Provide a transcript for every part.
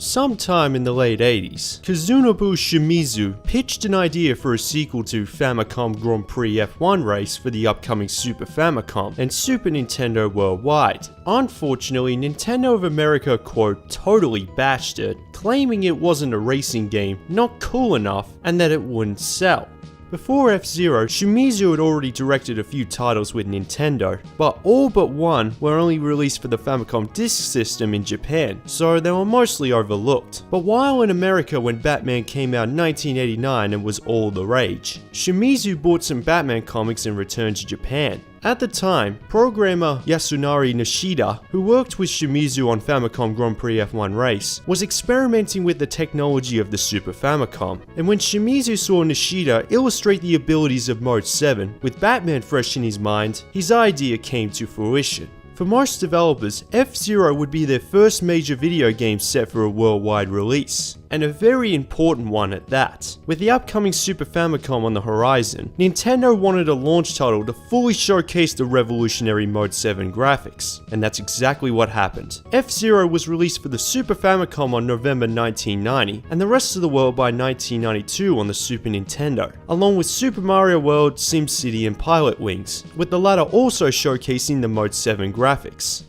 Sometime in the late 80s, Kazunobu Shimizu pitched an idea for a sequel to Famicom Grand Prix F1 race for the upcoming Super Famicom and Super Nintendo worldwide. Unfortunately, Nintendo of America, quote, totally bashed it, claiming it wasn't a racing game, not cool enough, and that it wouldn't sell. Before F-Zero, Shimizu had already directed a few titles with Nintendo, but all but one were only released for the Famicom Disk System in Japan, so they were mostly overlooked. But while in America when Batman came out in 1989 and was all the rage, Shimizu bought some Batman comics and returned to Japan. At the time, programmer Yasunari Nishida, who worked with Shimizu on Famicom Grand Prix F1 Race, was experimenting with the technology of the Super Famicom, and when Shimizu saw Nishida illustrate the abilities of Mode 7 with Batman fresh in his mind, his idea came to fruition. For most developers, F-Zero would be their first major video game set for a worldwide release, and a very important one at that. With the upcoming Super Famicom on the horizon, Nintendo wanted a launch title to fully showcase the revolutionary Mode 7 graphics, and that's exactly what happened. F-Zero was released for the Super Famicom on November 1990, and the rest of the world by 1992 on the Super Nintendo, along with Super Mario World, SimCity and Pilotwings, with the latter also showcasing the Mode 7 graphics.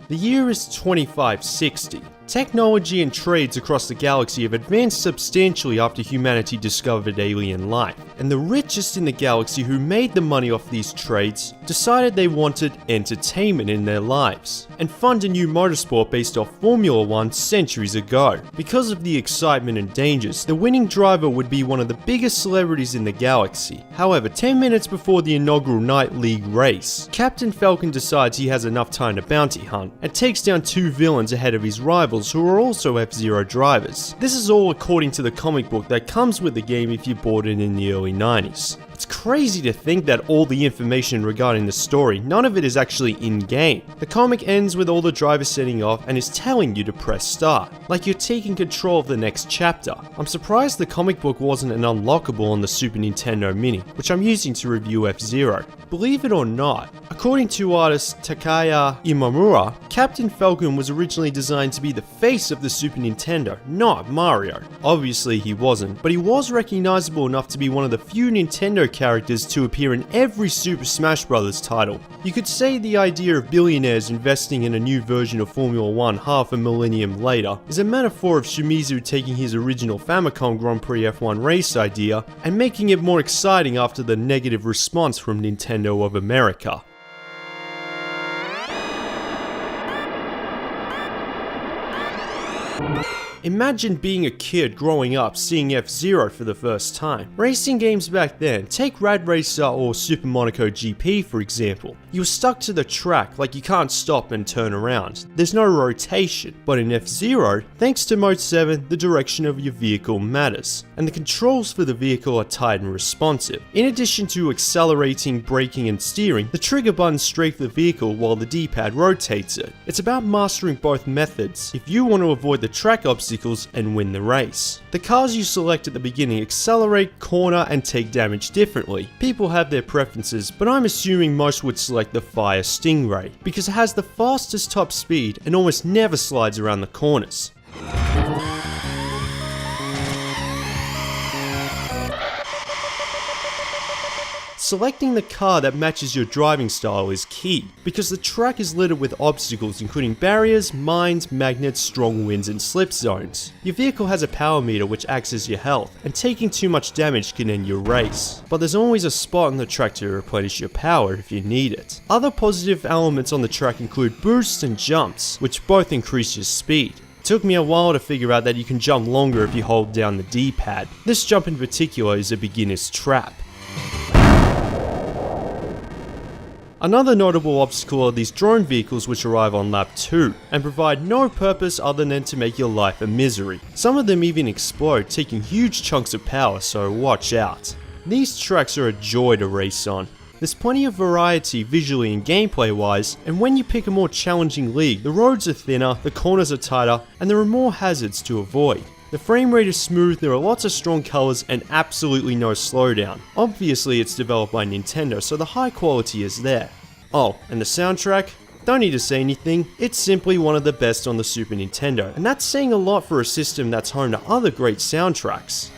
The year is 2560. Technology and trades across the galaxy have advanced substantially after humanity discovered alien life, and the richest in the galaxy who made the money off these trades decided they wanted entertainment in their lives, and fund a new motorsport based off Formula 1 centuries ago. Because of the excitement and dangers, the winning driver would be one of the biggest celebrities in the galaxy. However, 10 minutes before the inaugural Night League race, Captain Falcon decides he has enough time to bounty hunt, and takes down two villains ahead of his rivals who are also F-Zero drivers. This is all according to the comic book that comes with the game if you bought it in the early 90s. It's crazy to think that all the information regarding the story, none of it is actually in-game. The comic ends with all the drivers setting off and is telling you to press start, like you're taking control of the next chapter. I'm surprised the comic book wasn't an unlockable on the Super Nintendo Mini, which I'm using to review F-Zero. Believe it or not, according to artist Takaya Imamura, Captain Falcon was originally designed to be the face of the Super Nintendo, not Mario. Obviously he wasn't, but he was recognizable enough to be one of the few Nintendo characters to appear in every Super Smash Bros. Title. You could say the idea of billionaires investing in a new version of Formula 1 half a millennium later is a metaphor of Shimizu taking his original Famicom Grand Prix F1 race idea and making it more exciting after the negative response from Nintendo of America. Imagine being a kid growing up seeing F-Zero for the first time. Racing games back then, take Rad Racer or Super Monaco GP for example. You're stuck to the track, like you can't stop and turn around. There's no rotation. But in F-Zero, thanks to Mode 7, the direction of your vehicle matters, and the controls for the vehicle are tight and responsive. In addition to accelerating, braking and steering, the trigger buttons strafe the vehicle while the D-pad rotates it. It's about mastering both methods if you want to avoid the track obstacles and win the race. The cars you select at the beginning accelerate, corner and take damage differently. People have their preferences, but I'm assuming most would select the Fire Stingray because it has the fastest top speed and almost never slides around the corners. Selecting the car that matches your driving style is key, because the track is littered with obstacles including barriers, mines, magnets, strong winds and slip zones. Your vehicle has a power meter which acts as your health, and taking too much damage can end your race. But there's always a spot on the track to replenish your power if you need it. Other positive elements on the track include boosts and jumps, which both increase your speed. It took me a while to figure out that you can jump longer if you hold down the D-pad. This jump in particular is a beginner's trap. Another notable obstacle are these drone vehicles which arrive on lap 2 and provide no purpose other than to make your life a misery. Some of them even explode, taking huge chunks of power, so watch out. These tracks are a joy to race on. There's plenty of variety visually and gameplay wise, and when you pick a more challenging league, the roads are thinner, the corners are tighter, and there are more hazards to avoid. The frame rate is smooth, there are lots of strong colors, and absolutely no slowdown. Obviously it's developed by Nintendo, so the high quality is there. Oh, and the soundtrack? Don't need to say anything, it's simply one of the best on the Super Nintendo, and that's saying a lot for a system that's home to other great soundtracks.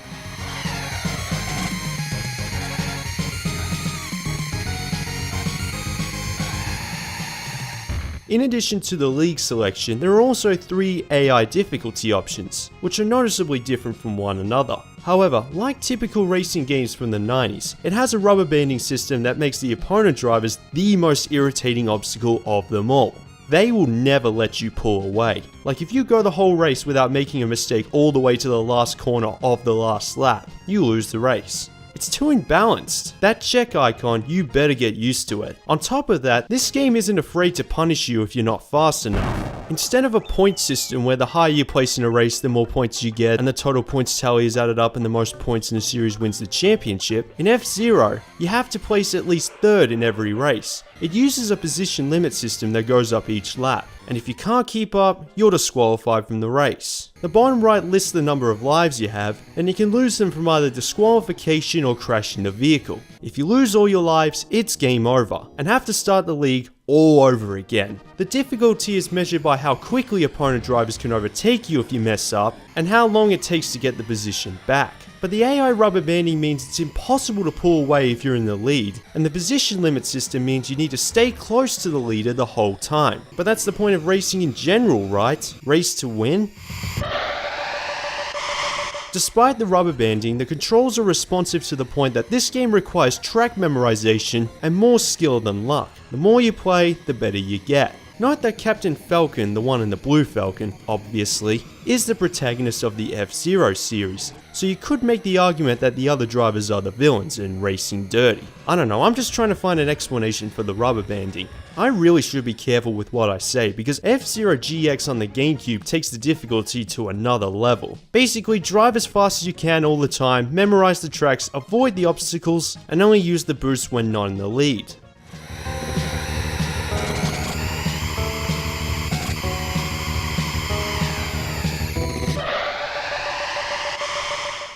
In addition to the league selection, there are also 3 AI difficulty options, which are noticeably different from one another. However, like typical racing games from the 90s, it has a rubber banding system that makes the opponent drivers the most irritating obstacle of them all. They will never let you pull away. Like if you go the whole race without making a mistake all the way to the last corner of the last lap, you lose the race. It's too imbalanced. That check icon, you better get used to it. On top of that, this game isn't afraid to punish you if you're not fast enough. Instead of a point system where the higher you place in a race, the more points you get, and the total points tally is added up and the most points in a series wins the championship, in F-Zero, you have to place at least 3rd in every race. It uses a position limit system that goes up each lap, and if you can't keep up, you're disqualified from the race. The bottom right lists the number of lives you have, and you can lose them from either disqualification or crashing the vehicle. If you lose all your lives, it's game over, and have to start the league all over again. The difficulty is measured by how quickly opponent drivers can overtake you if you mess up, and how long it takes to get the position back. But the AI rubber banding means it's impossible to pull away if you're in the lead, and the position limit system means you need to stay close to the leader the whole time. But that's the point of racing in general, right? Race to win? Despite the rubber banding, the controls are responsive to the point that this game requires track memorization and more skill than luck. The more you play, the better you get. Note that Captain Falcon, the one in the blue Falcon, obviously, is the protagonist of the F-Zero series, so you could make the argument that the other drivers are the villains and racing dirty. I don't know, I'm just trying to find an explanation for the rubber banding. I really should be careful with what I say, because F-Zero GX on the GameCube takes the difficulty to another level. Basically, drive as fast as you can all the time, memorize the tracks, avoid the obstacles, and only use the boost when not in the lead.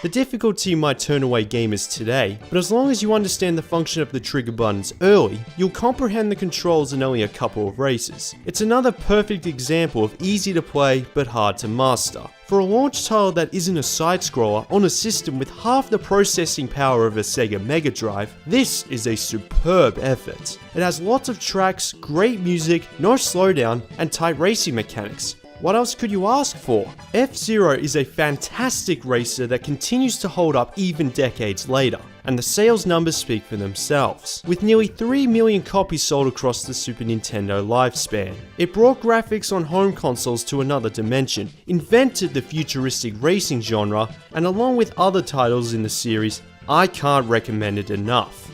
The difficulty might turn away gamers today, but as long as you understand the function of the trigger buttons early, you'll comprehend the controls in only a couple of races. It's another perfect example of easy to play but hard to master. For a launch title that isn't a side-scroller on a system with half the processing power of a Sega Mega Drive, this is a superb effort. It has lots of tracks, great music, no slowdown, and tight racing mechanics. What else could you ask for? F-Zero is a fantastic racer that continues to hold up even decades later, and the sales numbers speak for themselves. With nearly 3 million copies sold across the Super Nintendo lifespan, it brought graphics on home consoles to another dimension, invented the futuristic racing genre, and along with other titles in the series, I can't recommend it enough.